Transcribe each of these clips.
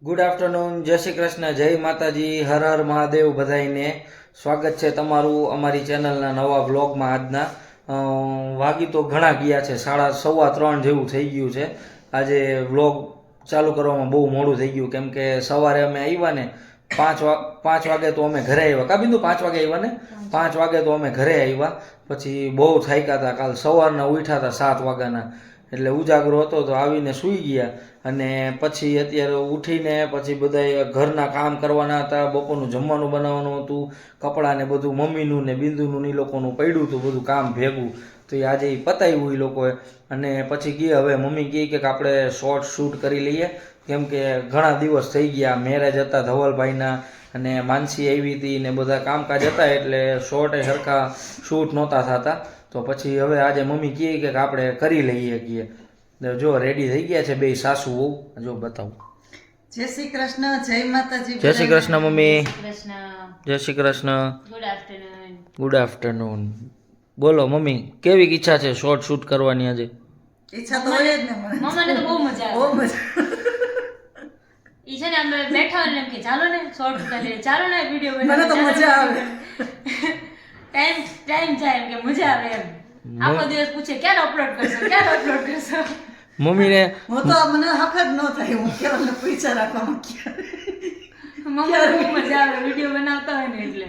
Good afternoon, જય શ્રી કૃષ્ણ, જય માતાજી, હર હર મહાદેવ. બધાઈને સ્વાગત છે તમારું અમારી ચેનલના નવા વ્લોગમાં. આજના વાગી તો ઘણા ગયા છે, 3:15 જેવું થઈ ગયું છે. આજે વ્લોગ ચાલુ કરવામાં બહુ મોડું થઈ ગયું, કેમ કે સવારે અમે આવ્યા ને 5 વાગે તો અમે ઘરે આવ્યા. કા બિંદુ 5 વાગે આવ્યા ને? 5 વાગે તો અમે ઘરે આવ્યા. પછી બહુ થાક્યા હતા, કાલ સવારના ઉઠ્યા હતા 7 વાગ્યાના, એટલે ઉજાગરો હતો તો આવીને સૂઈ ગયા. અને પછી અત્યારે ઉઠીને પછી બધા ઘરના કામ કરવાના હતા, બપોરનું જમવાનું બનાવવાનું હતું, કપડાં ને બધું મમ્મીનું ને બિંદુનું એ લોકોનું પડ્યું હતું બધું કામ ભેગું. તો એ આજે પતાવ્યું એ લોકોએ. અને પછી કહે હવે મમ્મી કહે કે આપણે શોર્ટ શૂટ કરી લઈએ, કેમ કે ઘણા દિવસ થઈ ગયા. મેરેજ હતા ધવલભાઈના અને માનસી આવી હતી ને બધા કામકાજ હતા, એટલે શોર્ટ સરખા શૂટ નહોતા થતા. તો પછી હવે આજે મમ્મી કહે કે આપણે કરી લઈએ કહીએ. જો રેડી થઈ ગયા છે બે સાસુ વહુ. જો બતાવું. જય શ્રી કૃષ્ણ, જય માતાજી. જય શ્રી કૃષ્ણ મમ્મી. કૃષ્ણ. જય Shri Krishna. Good afternoon. Good afternoon. બોલો મમ્મી, કેવી ઈચ્છા છે શોર્ટ શૂટ કરવાની આજે? ઈચ્છા તો હોય જ ને મને. મમ્માને તો બહુ મજા બહુ આવે. મજા. ઈ છે ને અમે બેઠા હોય ને એમ કે ચાલો ને શોર્ટ ઉતારીએ, ચાલો ને વિડિયો મને તો મજા આવે. ટાઈમ જાય એમ કે મજા આવે એમ. આખો દિવસ પૂછે ક્યારે અપલોડ કરશો, ક્યારે અપલોડ કરશો. મમ્મીને હું તો મને હફત ન થાય, હું કેવલ પૈસા રાખવામાં મમ્માને બહુ મજા આવે વિડિયો બનાવતા હોય ને એટલે.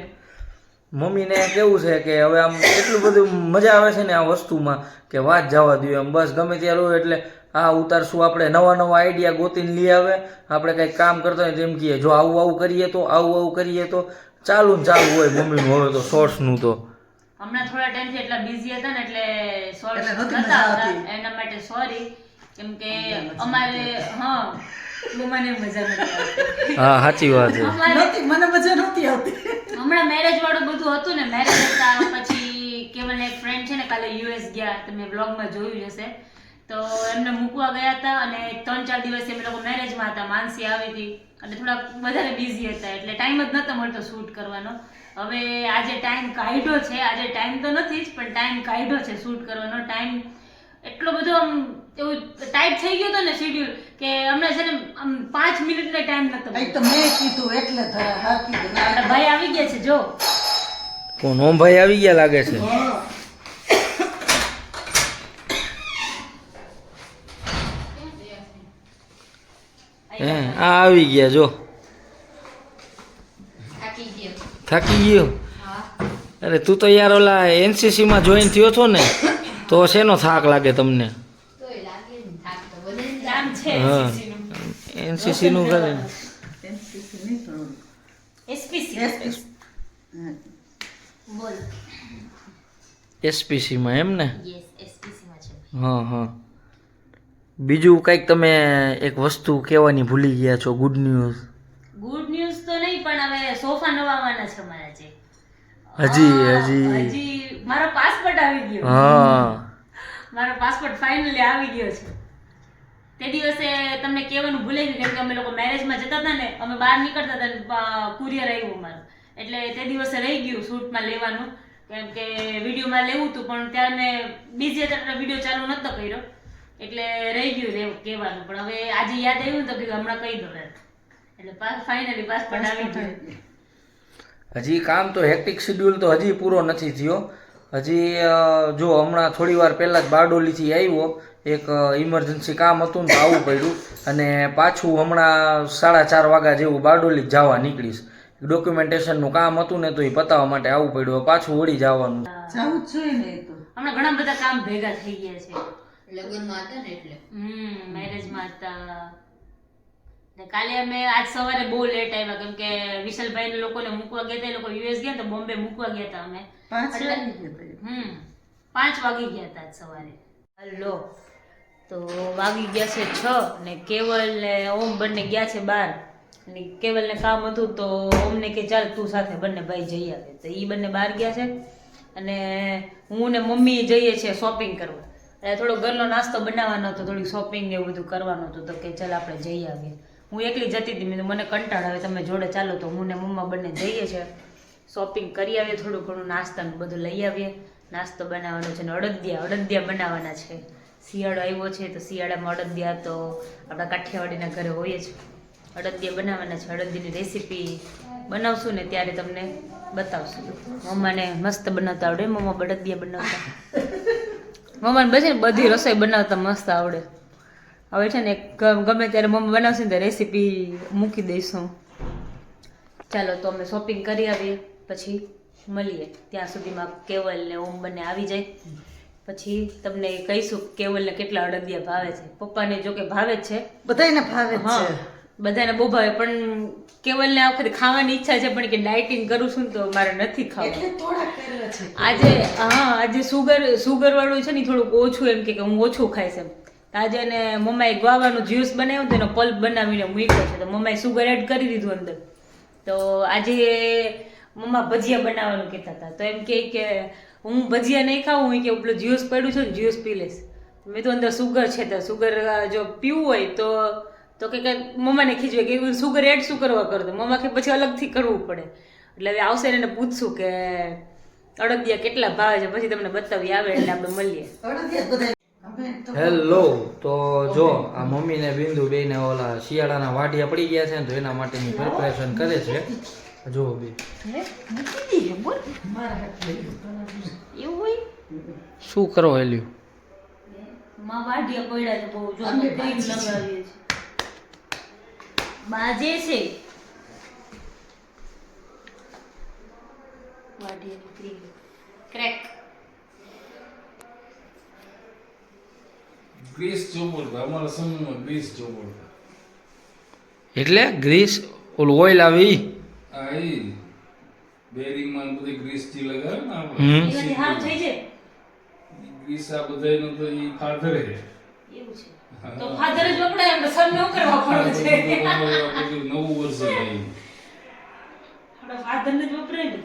મમ્મીને કેવું છે કે હવે આમ એટલું બધું મજા આવે છે ને આ વસ્તુમાં કે વાત જવા દો એમ. બસ ગમે ત્યારે હોય એટલે આ ઉતારશું, આપણે નવા નવા આઈડિયા ગોતીને લઈ આવે. આપણે કંઈક કામ કરતા હોય તેમ કહીએ જો આવું આવું કરીએ તો, આવું આવું કરીએ તો, ચાલુ ને ચાલુ હોય મમ્મીનું હવે તો શોર્ટ્સનું તો. હમણાં થોડા ટાઈમથી એટલા બિઝી હતા ને એટલે શોર્ટ એટલે નહોતી નતા મજા આવતા. આવતી. એના માટે સોરી, કેમ કે અમારે મને મજા નથી આવતી. હા સાચી વાત છે. નહોતી, મને મજા નહોતી આવતી. હમણાં મેરેજ વાળું બધું હતું ને, મેરેજ હતા પછી કેવલ એક ફ્રેન્ડ છે ને કાલે યુએસ ગયા, તમે બ્લોગમાં જોયું હશે. તો એમને મૂકવા ગયા હતા અને 3-4 દિવસ અમે લોકો મેરેજમાં હતા. માનસી આવી હતી અને થોડા વધારે બિઝી હતા, એટલે ટાઈમ જ નતો મળતો શૂટ કરવાનો. હવે આજે ટાઈમ કાઢ્યો છે, આજે ટાઈમ તો નથી જ પણ ટાઈમ કાઢ્યો છે શૂટ કરવાનો. ટાઈમ એટલો બધો આમ એવું ટાઈટ થઈ ગયો હતો ને શેડ્યુલ કે અમને છે ને આમ 5 મિનિટનો ટાઈમ નતો આ તો મેં કીધું એટલે હા કીધું. આપણા ભાઈ આવી ગયા છે જો. કોણ? ઓમ ભાઈ આવી ગયા લાગે છે. આ આવી ગયા જો. થાકી ગયો? અરે તું તો યાર ઓલા એનસીસી માં જોઈન થયો છો ને, તો શેનો થાક લાગે તમને? કામ છે હા, એનસીસી નું કરે. એનસીસી નહીં પણ એસપીસી. હા. બોલ. એસપીસી માં એમ ને? યસ, એસપીસી માં છે. હા હા. બીજું કંઈક તમે એક વસ્તુ કહેવાની ભૂલી ગયા છો, ગુડ ન્યૂઝ. ગુડ ન્યૂઝ તો નહીં પણ હવે સોફા નવાવાના છે મારા જે. હજી મારો પાસપોર્ટ આવી ગયો. હા મારો પાસપોર્ટ ફાઇનલી આવી ગયો છે. તે દિવસે તમને કહેવાનું ભૂલાઈ ગયું, કેમ કે અમે લોકો મેરેજમાં જતા હતા ને, અમે બહાર નીકળતા હતા ને કુરિયર આવ્યું મારું, એટલે તે દિવસે રહી ગયું શૂટમાં લેવાનું, કેમ કે વિડીયોમાં લેવું હતું પણ ત્યાં મેં બીજી હતા વિડીયો ચાલુ નતો કર્યો, એટલે રહી ગયું કહેવાનું. પણ હવે આજે યાદ આવ્યું તો કે હમણાં કહી દો એમ. એટલે ફાઇનલી પાસપોર્ટ આવી ગયો. હજી કામ તો હેક્ટિક શેડ્યુલ તો હજી પૂરો નથી થયો. હજી જો હમણાં થોડી વાર પહેલાં જ બારડોલીથી આવ્યો, એક ઇમરજન્સી કામ હતું ને તો આવવું પડ્યું. અને પાછું હમણાં 4:30 વાગ્યા જેવું બારડોલી જવા નીકળીશ. ડોક્યુમેન્ટેશનનું કામ હતું ને તો એ પતાવવા માટે આવવું પડ્યું. પાછું વળી જવાનું. જાવું જ જોઈએ ને એ તો. હમણાં ઘણા બધા કામ ભેગા થઈ ગયા છે. લગ્નમાં હતા ને એટલે મેરેજમાં હતા ને. કાલે અમે આજ સવારે બહુ લેટ આવ્યા, કેમ કે વિશાલભાઈ લોકોને મૂકવા ગયા હતા. એ લોકો યુએસ ગયા તો બોમ્બે મૂકવા ગયા હતા અમે. 5 વાગી ગયા 5 વાગી ગયા હતા આજ સવારે. હલો, તો વાગી ગયા છે 6 ને કેવલ ને ઓમ બંને ગયા છે બહાર. ને કેવલ ને કામ હતું તો ઓમને કે ચાલ તું સાથે બંને ભાઈ જઈ આવે. તો એ બંને બહાર ગયા છે અને હું ને મમ્મી જઈએ છીએ શોપિંગ કરવા. એટલે થોડો ઘરનો નાસ્તો બનાવવાનો હતો, થોડી શોપિંગ ને એવું બધું કરવાનું હતું, તો કે ચાલ આપણે જઈ આવીએ. હું એકલી જતી હતી, મેં તો મને કંટાળ આવે, તમે જોડે ચાલો. તો હું ને મમ્મા બંને જઈએ છીએ શોપિંગ કરી આવીએ, થોડું ઘણું નાસ્તાનું બધું લઈ આવીએ. નાસ્તો બનાવવાનો છે ને અડદિયા બનાવવાના છે. શિયાળો આવ્યો છે તો શિયાળામાં અડદિયા તો આપણા કાઠિયાવાડીના ઘરે હોય જ. અડદિયા બનાવવાના છે. અડદિયાની રેસીપી બનાવશું ને ત્યારે તમને બતાવશું. મમ્માને મસ્ત બનાવતા આવડે. મમ્મા અડદિયા બનાવતા મમ્માને બધી રસોઈ બનાવતા મસ્ત આવડે. હવે છે ને ગમે ત્યારે મમ્મી બનાવશે ને ત્યારે રેસીપી મૂકી દઈશું. ચાલો તો અમે શોપિંગ કરી આવીએ, પછી મળીએ. ત્યાં સુધીમાં કેવલ ને ઓમ બંને આવી જાય, પછી તમને કહીશું કેવલને કેટલા અડદિયા ભાવે છે. પપ્પાને જો કે ભાવે જ છે, બધાયને ભાવે જ હા છે. બધાને બહુ ભાવે, પણ કેવલને આ વખતે ખાવાની ઈચ્છા છે, પણ કે ડાયટિંગ કરું છું ને તો મારે નથી ખાવું. એટલે થોડા કરેલા છે. આજે સુગર વાળું છે ને થોડુંક ઓછું, એમ કે હું ઓછું ખાઈશ એમ. આજે એને મમ્માએ ગ્વાવાનું જ્યુસ બનાવ્યું તો એનો પલ્પ બનાવીને મૂક્યો છે, તો મમ્માએ સુગર એડ કરી દીધું અંદર. તો આજે મમ્મા ભજીયા બનાવવાનું કહેતા હતા, તો એમ કે હું ભજીયા નહીં ખાઉં, હું કે પેલું જ્યુસ પડ્યું છે ને જ્યુસ પી લઈશ. મેં તો અંદર સુગર છે, તો સુગર જો પીવું હોય તો કે મમ્માને ખીજવે કે સુગર એડ શું કરવા કરો, તો મમ્મા કે પછી અલગથી કરવું પડે. એટલે હવે આવશે ને એને પૂછશું કે અડદિયા કેટલા ભાવે છે, પછી તમને બતાવી આવે એટલે આપણે મળીએ. અડદિયા બધાય. અમે તો હેલો, તો જો આ મમ્મી ને બિંદુ બેને ઓલા શિયાળાના વાડિયા પડી ગયા છે ને, તો એના માટેની પ્રિપરેશન કરે છે. જો બે મૂકી દઈએ, બોલ. મારા હાથ લઈ લો. એવું હોય શું કરો હેલ્યું? માં વાઢિયા પડ્યા છે બહુ, જો અમે તો ક્રીમ બાજી છીએ. લગાવીએ છે. બાજે છે વાઢિયાની ક્રીમ ક્રેક. ગ્રીસ ચોપડતા અમારા સમયમાં ગ્રીસ ચોપડતા એટલે ગ્રીસ ઓલું ઓઇલ આવે ઈ? આ ઈ બેરિંગમાં બધી ગ્રીસ થી લગાવે ને એનાથી હાર થઈ આપણે જાય ગ્રીસ આ બધાયનો તો ઈ ફાધર હે એવું છે. તો ફાધર જ વપરાય, એમ તો સર ન કરવા પડે છે. આપણે નવું વર્ષ લઈ આપણા ફાધર ને જ વપરાય ને.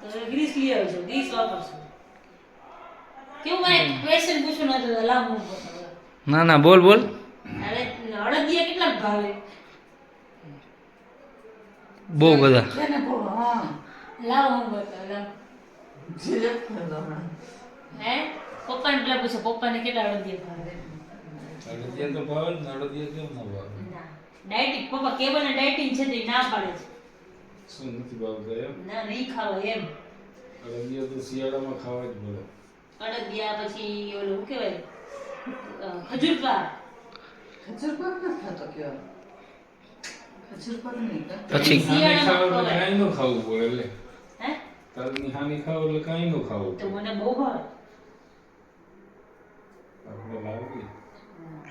તો ગ્રીસ લઈ આવજો, ગ્રીસ વાપરશું. કેવું મને ક્વેશ્ચન પૂછવું નતું, લાવ હું બતાવું. ના ના, બોલ બોલ. અરે અડદિયા કેટલા ભાવે? બહુ બધા. એને બહુ, હા. લાવ હું બતાવું, લાવ. જીરેક કરી દો હમણાં. હે પપ્પાને પેલા પૂછો, પપ્પાને કેટલા અડદિયા ભાવે? અડદિયા તો ભાવે ને અડદિયા કેમ ના ભાવે ના ડાયટિંગ, પપ્પા કેવલને ડાયટિંગ છે તો ઈ ના પાડે છે. શું નથી ભાવતા એમ ના નહીં ખાવા એમ. અડદિયા તો શિયાળામાં ખાવા જ પડે અડદિયા પછી ઓલું શું કહેવાય ખજૂર પાક. ખજૂર પાક નથી ખાતો કયો. ખજૂર પાક નહીં ખાતો. પછી હાની ખાવ એટલે ખવાય. કાંઈ નો ખાવું પડે એટલે હે તારની હાની ખાવ એટલે કાંઈ નો ખાવું તો પડે મને બહુ ભાવે. આપણે લાવી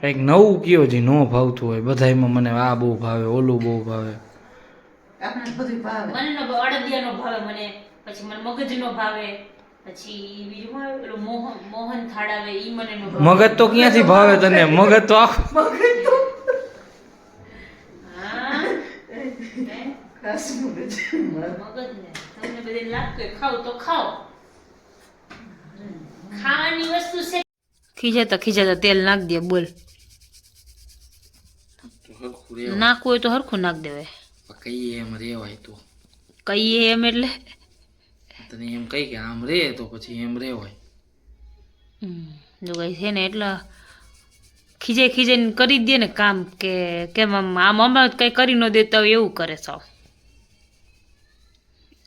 કંઈક નવું કયો જે ન ભાવતું હોય. બધાયમાં મને આ બહુ ભાવે, ઓલું બહુ ભાવે. આપણે બધું ભાવે. મને અડદિયાનો ભાવે, મને પછી મને મગજનો ભાવે, પછી બીજું શું આવે? પેલું મોહન થાળ આવે ઈ મને નો ભાવે. મગજ તો ક્યાંથી ભાવે તને? મગજ તો આખું હા હે? ખાસ મગજ. મગજ ને તમને બધાને લાગતું હોય ખાવ તો ખાઓ. ખાવાની વસ્તુ છે. ખીજાતા તેલ નાખ દે. બોલ, નાખવું હોય તો હરખું નાખ દેવાય. કહીએ એમ રેવાય તો. કહીએ એમ એટલે તને એમ કહી કે આમ રે તો પછી એમ રેવાય. જો કઈ છે ને એટલા ખીજાઈને કરી દે ને કામ, કે કેમ આમ હમણાં કઈ કરી ન દેતા હોય એવું કરે સાવ.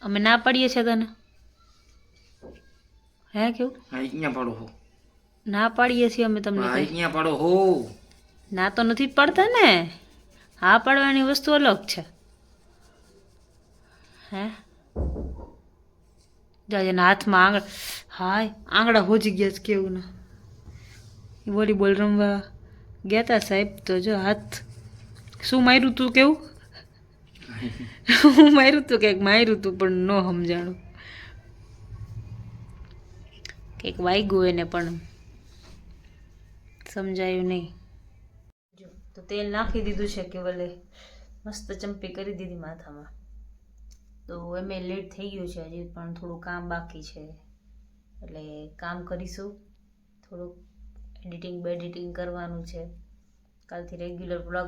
અમે ના પાડીએ છીએ તને, હે કેવું અહીંયા પાડો હો, ના પાડીએ છીએ અમે તમને કઈ. અહીંયા પાડો હો. ના તો નથી જ પાડતા ને, હા પાડવાની વસ્તુ અલગ છે. હે જાજેના હાથમાં આંગળા હોજી ગયા છે કેવું ના. વોલીબોલ રમવા ગયા તા સાહેબ, તો જો હાથ શું માર્યું તું કેવું હું માર્યું તું કંઈક માર્યું તું પણ ન સમજાણું, કંઈક વાગ્યું એને પણ સમજાયું નહીં. જો તો તેલ નાખી દીધું છે કે ભલે મસ્ત ચંપી કરી દીધી માથામાં. તો એમ લેટ થઈ ગયું છે, હજી પણ થોડું કામ બાકી છે, એટલે કામ કરીશું. થોડુંક એડિટિંગ કરવાનું છે. કાલથી રેગ્યુલર બ્લોગ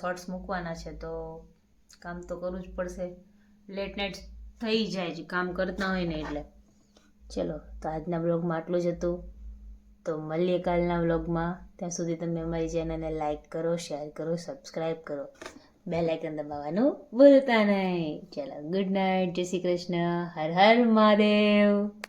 શોર્ટ્સ મૂકવાના છે, તો કામ તો કરવું જ પડશે. લેટ નાઇટ થઈ જાય છે કામ કરતા હોય ને એટલે. ચલો તો આજના બ્લોગમાં આટલું જ હતું. તો મળીએ કાલના વ્લોગમાં. ત્યાં સુધી તમે અમારી ચેનલને લાઈક કરો, શેર કરો, સબસ્ક્રાઈબ કરો, બેલ આઇકન દબાવવાનું ભૂલતા નહીં. ચાલો, ગુડ નાઇટ, જય શ્રી કૃષ્ણ, હર હર મહાદેવ.